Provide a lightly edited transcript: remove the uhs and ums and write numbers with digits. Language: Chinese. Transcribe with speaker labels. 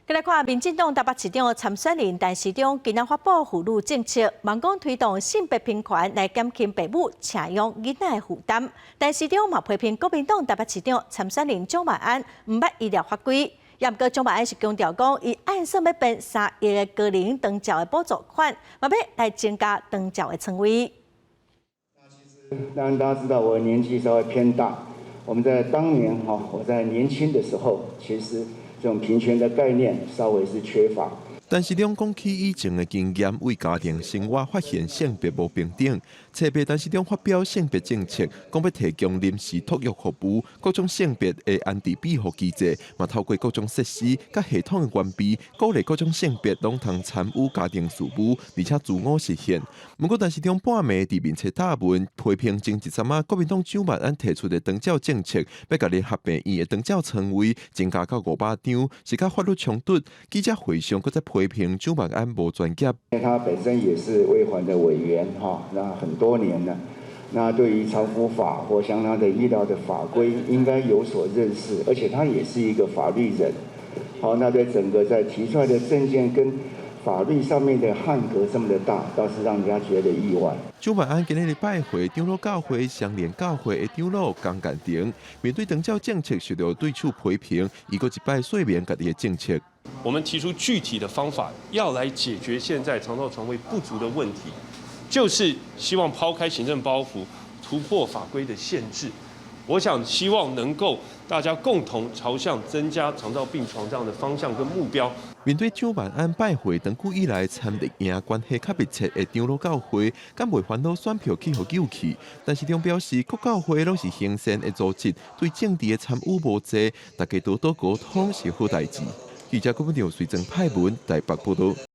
Speaker 1: 再来看，民进党台北市长参选人陈时中今日发布妇女政策，忙讲推动性别平权来减轻父母请养囡仔的负担。陈时中嘛批评国民党台北市长参选人蒋万安唔捌医疗法规，也毋过蒋万安是强调讲，伊按算要编3亿的个人长照的补助款，嘛要来增加长照的称谓。
Speaker 2: 当然，大家知道我年纪稍微偏大，我们在当年我在年轻的时候，其实这种平权的概念稍微是缺乏。
Speaker 3: 陈时中讲起以前的经验，为家庭生活发现性别无平等。特别陈时中发表性别政策，讲要提供临时托育服务，各种性别的安置庇护机制，嘛透过各种设施甲系统的完备，鼓励各种性别拢通参与家庭事务，而且自我实现。不过陈时中半暝伫面册答问，批评前一阵国民党蒋万安提出的长照政策，要甲联合病院的长照床位增加到500张，是甲法律冲突。记者会上搁再批评蒋万安无专业。
Speaker 2: 他本身也是卫环的委员那很多年了，那对于长服法或相当的医疗的法规应该有所认识，而且他也是一个法律人。那对整个在提出来的政见跟法律上面的汉格这么的大，倒是让人家觉得意外。
Speaker 3: 蒋万安今日拜会长老教会、相连教会的长老江建庭，面对长照政策受到对手批评，伊搁一摆说明家己的政策。
Speaker 4: 我们提出具体的方法，要来解决现在长照床位不足的问题，就是希望抛开行政包袱，突破法规的限制。我想希望能够大家共同朝向增加长照病床这样的方向跟目标。
Speaker 3: 面对蒋万安拜会长久以来参立赢关系较密切的长老教会，敢袂烦恼选票去互救去？但是中表示，各教会拢是行善的组织，对政治的参与无济，大家多多沟通是好代志。记者郭文耀随证派文台北报道。